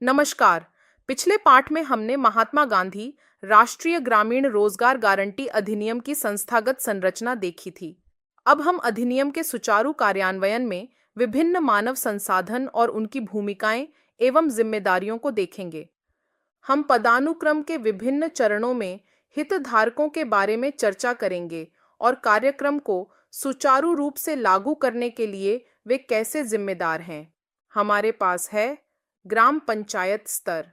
नमस्कार। पिछले पाठ में हमने महात्मा गांधी राष्ट्रीय ग्रामीण रोजगार गारंटी अधिनियम की संस्थागत संरचना देखी थी। अब हम अधिनियम के सुचारू कार्यान्वयन में विभिन्न मानव संसाधन और उनकी भूमिकाएं एवं जिम्मेदारियों को देखेंगे। हम पदानुक्रम के विभिन्न चरणों में हितधारकों के बारे में चर्चा करेंगे और कार्यक्रम को सुचारू रूप से लागू करने के लिए वे कैसे जिम्मेदार हैं। हमारे पास है ग्राम पंचायत स्तर,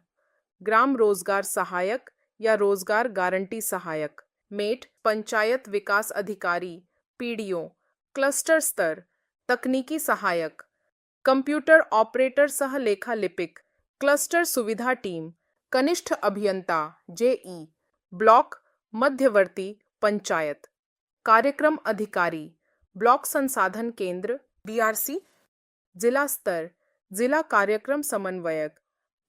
ग्राम रोजगार सहायक या रोजगार गारंटी सहायक, मेट पंचायत विकास अधिकारी पीडीओ, क्लस्टर स्तर तकनीकी सहायक, कंप्यूटर ऑपरेटर सह लेखा लिपिक, क्लस्टर सुविधा टीम, कनिष्ठ अभियंता जेई, ब्लॉक मध्यवर्ती पंचायत, कार्यक्रम अधिकारी, ब्लॉक संसाधन केंद्र बीआरसी, जिला स्तर जिला कार्यक्रम समन्वयक,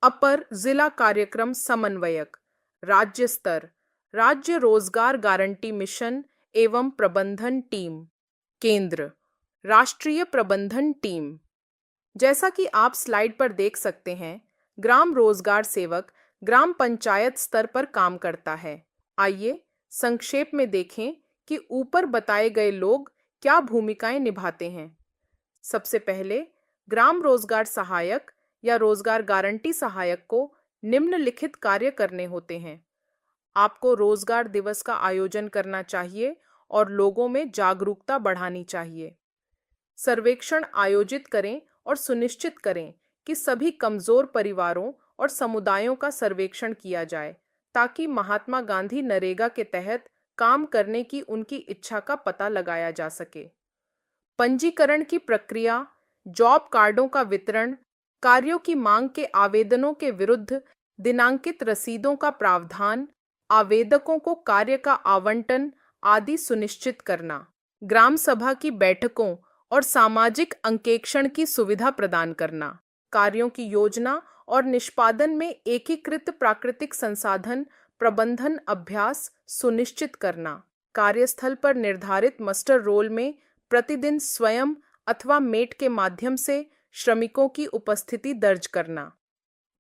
अपर जिला कार्यक्रम समन्वयक, राज्य स्तर राज्य रोजगार गारंटी मिशन एवं प्रबंधन टीम, केंद्र राष्ट्रीय प्रबंधन टीम। जैसा कि आप स्लाइड पर देख सकते हैं, ग्राम रोजगार सेवक ग्राम पंचायत स्तर पर काम करता है। आइए संक्षेप में देखें कि ऊपर बताए गए लोग क्या भूमिकाएं निभाते हैं। सबसे पहले ग्राम रोजगार सहायक या रोजगार गारंटी सहायक को निम्नलिखित कार्य करने होते हैं। आपको रोजगार दिवस का आयोजन करना चाहिए और लोगों में जागरूकता बढ़ानी चाहिए। सर्वेक्षण आयोजित करें और सुनिश्चित करें कि सभी कमजोर परिवारों और समुदायों का सर्वेक्षण किया जाए ताकि महात्मा गांधी नरेगा के तहत काम करने की उनकी इच्छा का पता लगाया जा सके। पंजीकरण की प्रक्रिया, जॉब कार्डों का वितरण, कार्यों की मांग के आवेदनों के विरुद्ध दिनांकित रसीदों का प्रावधान, आवेदकों को कार्य का आवंटन आदि सुनिश्चित करना, ग्राम सभा की बैठकों और सामाजिक अंकेक्षण की सुविधा प्रदान करना, कार्यों की योजना और निष्पादन में एकीकृत प्राकृतिक संसाधन प्रबंधन अभ्यास सुनिश्चित करना, कार्यस्थल पर निर्धारित मस्टर रोल में प्रतिदिन स्वयं अथवा मेट के माध्यम से श्रमिकों की उपस्थिति दर्ज करना,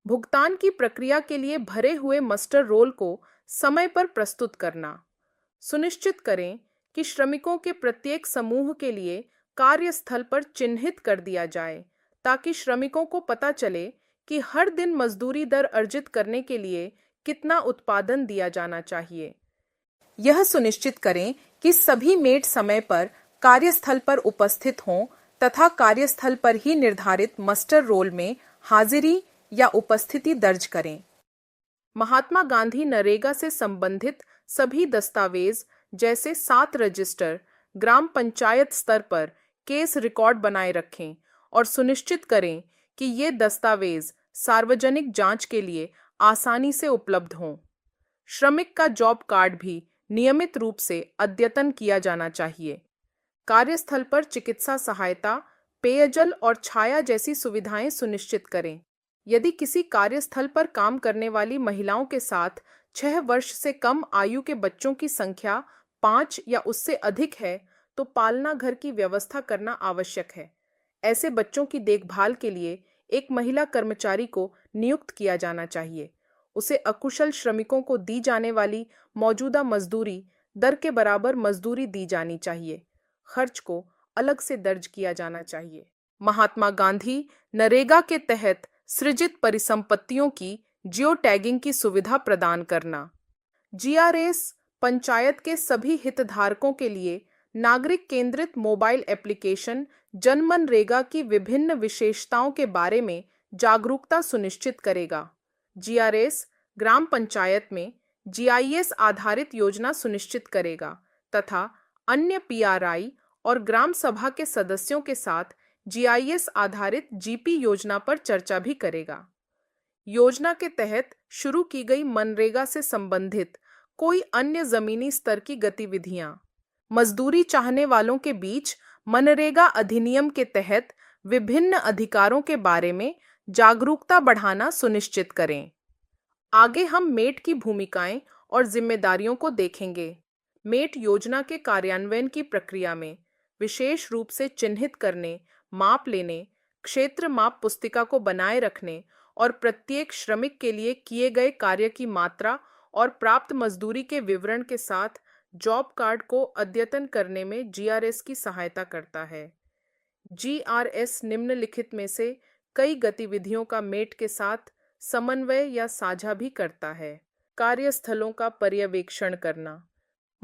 भुगतान की प्रक्रिया के लिए भरे हुए मस्टर रोल को समय पर प्रस्तुत करना, सुनिश्चित करें कि श्रमिकों के प्रत्येक समूह के लिए कार्यस्थल पर चिन्हित कर दिया जाए ताकि श्रमिकों को पता चले कि हर दिन मजदूरी दर अर्जित करने के लिए कितना उत्पादन दिया जाना चाहिए। यह सुनिश्चित करें कि सभी मेट समय पर कार्यस्थल पर उपस्थित हों तथा कार्यस्थल पर ही निर्धारित मस्टर रोल में हाजिरी या उपस्थिति दर्ज करें। महात्मा गांधी नरेगा से संबंधित सभी दस्तावेज जैसे 7 रजिस्टर ग्राम पंचायत स्तर पर केस रिकॉर्ड बनाए रखें और सुनिश्चित करें कि ये दस्तावेज सार्वजनिक जांच के लिए आसानी से उपलब्ध हों। श्रमिक का जॉब कार्ड भी नियमित रूप से अद्यतन किया जाना चाहिए। कार्यस्थल पर चिकित्सा सहायता, पेयजल और छाया जैसी सुविधाएं सुनिश्चित करें। यदि किसी कार्यस्थल पर काम करने वाली महिलाओं के साथ 6 वर्ष से कम आयु के बच्चों की संख्या 5 या उससे अधिक है तो पालना घर की व्यवस्था करना आवश्यक है। ऐसे बच्चों की देखभाल के लिए एक महिला कर्मचारी को नियुक्त किया जाना चाहिए। उसे अकुशल श्रमिकों को दी जाने वाली मौजूदा मजदूरी दर के बराबर मजदूरी दी जानी चाहिए। खर्च को अलग से दर्ज किया जाना चाहिए। महात्मा गांधी नरेगा के तहत सृजित परिसंपत्तियों की जियो टैगिंग की सुविधा प्रदान करना। जीआरएस पंचायत के सभी हितधारकों के लिए नागरिक केंद्रित मोबाइल एप्लीकेशन जनमनरेगा की विभिन्न विशेषताओं के बारे में जागरूकता सुनिश्चित करेगा। जीआरएस ग्राम पंचायत में जीआईएस आधारित योजना सुनिश्चित करेगा तथा अन्य पीआरआई और ग्राम सभा के सदस्यों के साथ जीआईएस आधारित जीपी योजना पर चर्चा भी करेगा। योजना के तहत शुरू की गई मनरेगा से संबंधित कोई अन्य जमीनी स्तर की गतिविधियां, मजदूरी चाहने वालों के बीच मनरेगा अधिनियम के तहत विभिन्न अधिकारों के बारे में जागरूकता बढ़ाना सुनिश्चित करें। आगे हम मेट की भूमिकाएं और जिम्मेदारियों को देखेंगे। मेट योजना के कार्यान्वयन की प्रक्रिया में विशेष रूप से चिन्हित करने, माप लेने, क्षेत्र माप पुस्तिका को बनाए रखने और प्रत्येक श्रमिक के लिए किए गए कार्य की मात्रा और प्राप्त मजदूरी के विवरण के साथ जॉब कार्ड को अद्यतन करने में जीआरएस की सहायता करता है। जीआरएस निम्नलिखित में से कई गतिविधियों का मेट के साथ समन्वय या साझा भी करता है। कार्यस्थलों का पर्यवेक्षण करना,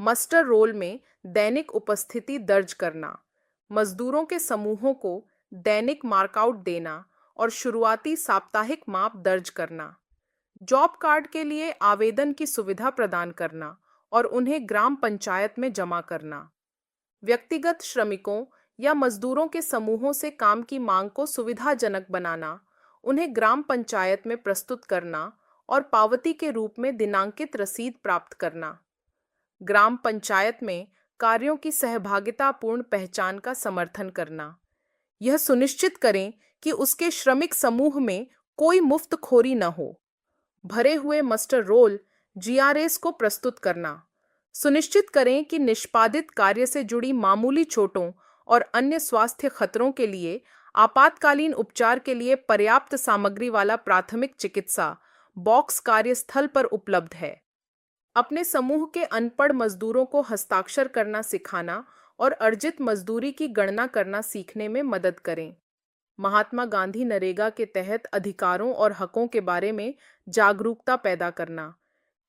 मस्टर रोल में दैनिक उपस्थिति दर्ज करना, मजदूरों के समूहों को दैनिक मार्कआउट देना और शुरुआती साप्ताहिक माप दर्ज करना, जॉब कार्ड के लिए आवेदन की सुविधा प्रदान करना और उन्हें ग्राम पंचायत में जमा करना, व्यक्तिगत श्रमिकों या मजदूरों के समूहों से काम की मांग को सुविधाजनक बनाना, उन्हें ग्राम पंचायत में प्रस्तुत करना और पावती के रूप में दिनांकित रसीद प्राप्त करना, ग्राम पंचायत में कार्यों की सहभागितापूर्ण पहचान का समर्थन करना। यह सुनिश्चित करें कि उसके श्रमिक समूह में कोई मुफ्तखोरी न हो। भरे हुए मस्टर रोल जीआरएस को प्रस्तुत करना। सुनिश्चित करें कि निष्पादित कार्य से जुड़ी मामूली चोटों और अन्य स्वास्थ्य खतरों के लिए आपातकालीन उपचार के लिए पर्याप्त सामग्री वाला प्राथमिक चिकित्सा बॉक्स कार्यस्थल पर उपलब्ध है। अपने समूह के अनपढ़ मजदूरों को हस्ताक्षर करना सिखाना और अर्जित मजदूरी की गणना करना सीखने में मदद करें। महात्मा गांधी नरेगा के तहत अधिकारों और हकों के बारे में जागरूकता पैदा करना।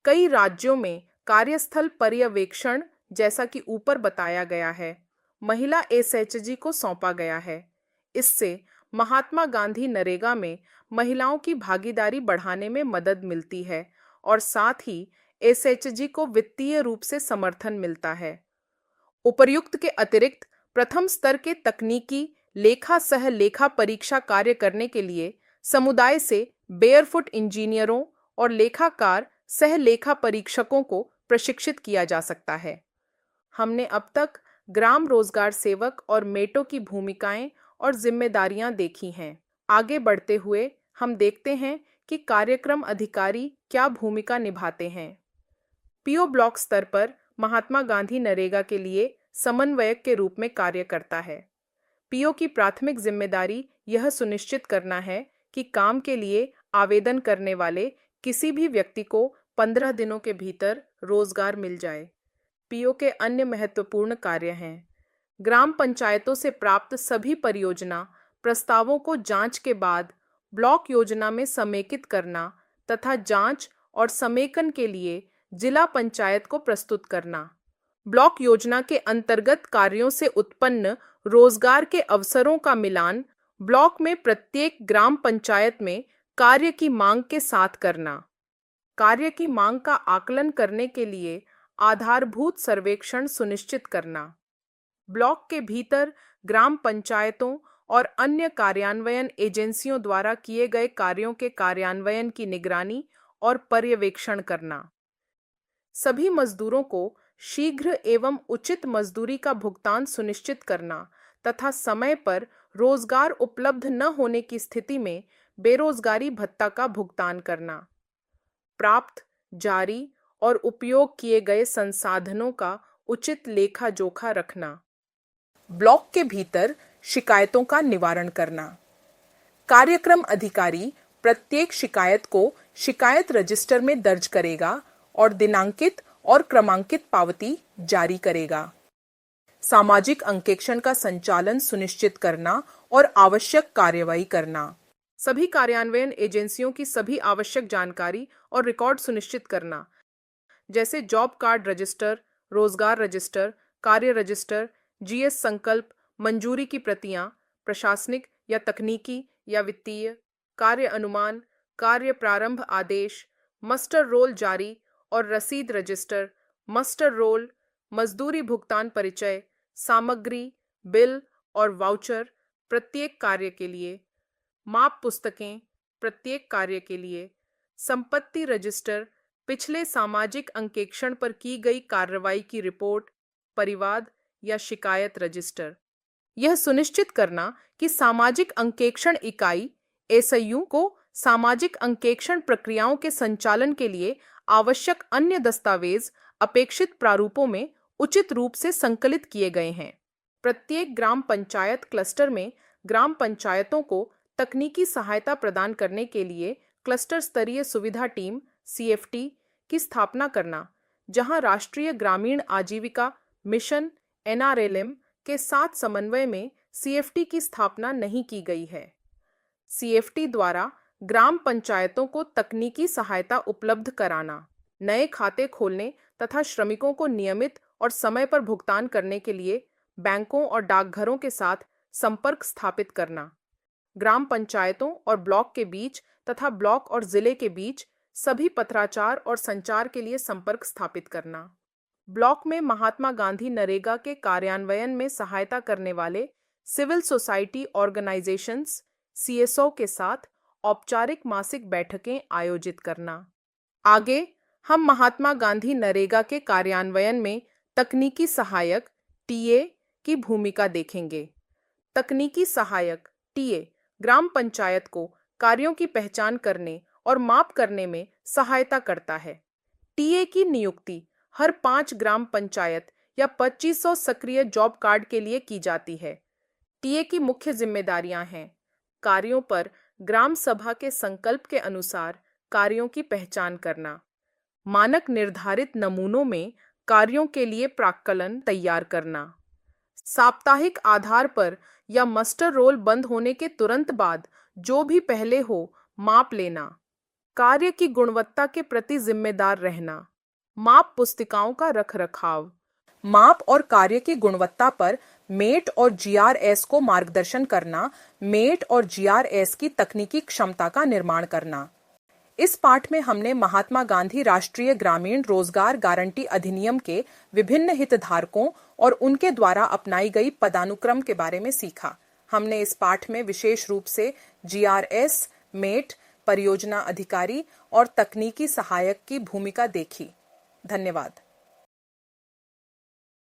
कई राज्यों में कार्यस्थल पर्यवेक्षण, जैसा कि ऊपर बताया गया है, महिला एसएचजी को सौंपा गया है। इससे महात्मा गांधी नरेगा में महिलाओं की भागीदारी बढ़ाने में मदद मिलती है और साथ ही एसएचजी को वित्तीय रूप से समर्थन मिलता है। उपर्युक्त के अतिरिक्त प्रथम स्तर के तकनीकी लेखा सह लेखा परीक्षा कार्य करने के लिए समुदाय से बेयरफुट इंजीनियरों और लेखाकार सह लेखा परीक्षकों को प्रशिक्षित किया जा सकता है। हमने अब तक ग्राम रोजगार सेवक और मेटों की भूमिकाएं और जिम्मेदारियां देखी हैं। आगे बढ़ते हुए हम देखते हैं कि कार्यक्रम अधिकारी क्या भूमिका निभाते हैं। पीओ ब्लॉक स्तर पर महात्मा गांधी नरेगा के लिए समन्वयक के रूप में कार्य करता है। पीओ की प्राथमिक जिम्मेदारी यह सुनिश्चित करना है कि काम के लिए आवेदन करने वाले किसी भी व्यक्ति को 15 दिनों के भीतर रोजगार मिल जाए। पीओ के अन्य महत्वपूर्ण कार्य हैं: ग्राम पंचायतों से प्राप्त सभी परियोजना प्रस्तावों को जांच के बाद ब्लॉक योजना में समेकित करना तथा जांच और समेकन के लिए जिला पंचायत को प्रस्तुत करना। ब्लॉक योजना के अंतर्गत कार्यों से उत्पन्न रोजगार के अवसरों का मिलान ब्लॉक में प्रत्येक ग्राम पंचायत में कार्य की मांग के साथ करना। कार्य की मांग का आकलन करने के लिए आधारभूत सर्वेक्षण सुनिश्चित करना। ब्लॉक के भीतर ग्राम पंचायतों और अन्य कार्यान्वयन एजेंसियों द्वारा किए गए कार्यों के कार्यान्वयन की निगरानी और पर्यवेक्षण करना। सभी मजदूरों को शीघ्र एवं उचित मजदूरी का भुगतान सुनिश्चित करना तथा समय पर रोजगार उपलब्ध न होने की स्थिति में बेरोजगारी भत्ता का भुगतान करना। प्राप्त, जारी और उपयोग किए गए संसाधनों का उचित लेखा जोखा रखना। ब्लॉक के भीतर शिकायतों का निवारण करना। कार्यक्रम अधिकारी प्रत्येक शिकायत को शिकायत रजिस्टर में दर्ज करेगा और दिनांकित और क्रमांकित पावती जारी करेगा। सामाजिक अंकेक्षण का संचालन सुनिश्चित करना और आवश्यक कार्यवाही करना। सभी कार्यान्वयन एजेंसियों की सभी आवश्यक जानकारी और रिकॉर्ड सुनिश्चित करना, जैसे जॉब कार्ड रजिस्टर, रोजगार रजिस्टर, कार्य रजिस्टर, जीएस संकल्प, मंजूरी की प्रतियां, प्रशासनिक या तकनीकी या वित्तीय, कार्य अनुमान, कार्य प्रारंभ आदेश, मस्टर रोल जारी और रसीद रजिस्टर, मस्टर रोल, मजदूरी भुगतान परिचय, सामग्री, बिल और वाउचर प्रत्येक कार्य के लिए, माप पुस्तकें प्रत्येक कार्य के लिए, संपत्ति रजिस्टर, पिछले सामाजिक अंकेक्षण पर की गई कार्रवाई की रिपोर्ट, परिवाद या शिकायत रजिस्टर। यह सुनिश्चित करना कि सामाजिक अंकेक्षण इकाई एसआईयू को सामाजिक अंकेक्षण प्रक्रियाओं के संचालन के लिए आवश्यक अन्य दस्तावेज अपेक्षित प्रारूपों में उचित रूप से संकलित किए गए हैं। प्रत्येक ग्राम पंचायत क्लस्टर में ग्राम पंचायतों को तकनीकी सहायता प्रदान करने के लिए क्लस्टर स्तरीय सुविधा टीम (CFT) की स्थापना करना, जहां राष्ट्रीय ग्रामीण आजीविका मिशन (NRLM) के साथ समन्वय में CFT की स्थापना नहीं की गई है। CFT द्वारा ग्राम पंचायतों को तकनीकी सहायता उपलब्ध कराना, नए खाते खोलने तथा श्रमिकों को नियमित और समय पर भुगतान करने के लिए बैंकों और डाकघरों के साथ संपर्क स्थापित करना, ग्राम पंचायतों और ब्लॉक के बीच तथा ब्लॉक और जिले के बीच सभी पत्राचार और संचार के लिए संपर्क स्थापित करना, ब्लॉक में महात्मा गांधी नरेगा के कार्यान्वयन में सहायता करने वाले सिविल सोसाइटी ऑर्गेनाइजेशंस (CSO) के साथ औपचारिक मासिक बैठकें आयोजित करना। आगे हम महात्मा गांधी नरेगा के कार्यान्वयन में तकनीकी सहायक (TA) की भूमिका देखेंगे। तकनीकी सहायक (TA) ग्राम पंचायत को कार्यों की पहचान करने और माप करने में सहायता करता है। TA की नियुक्ति हर 5 ग्राम पंचायत या 2500 सक्रिय जॉब कार्ड के लिए की जाती है। TA की मुख्य जिम्मेदारियां हैं: कार्यों पर ग्राम सभा के संकल्प के अनुसार कार्यों की पहचान करना, मानक निर्धारित नमूनों में कार्यों के लिए प्राक्कलन तैयार करना, साप्ताहिक आधार पर या मस्टर रोल बंद होने के तुरंत बाद जो भी पहले हो माप लेना, कार्य की गुणवत्ता के प्रति जिम्मेदार रहना, माप पुस्तिकाओं का रखरखाव, माप और कार्य की गुणवत्ता पर मेट और GRS को मार्गदर्शन करना, मेट और GRS की तकनीकी क्षमता का निर्माण करना। इस पाठ में हमने महात्मा गांधी राष्ट्रीय ग्रामीण रोजगार गारंटी अधिनियम के विभिन्न हितधारकों और उनके द्वारा अपनाई गई पदानुक्रम के बारे में सीखा। हमने इस पाठ में विशेष रूप से GRS, मेट, परियोजना अधिकारी और तकनीकी सहायक की भूमिका देखी। धन्यवाद।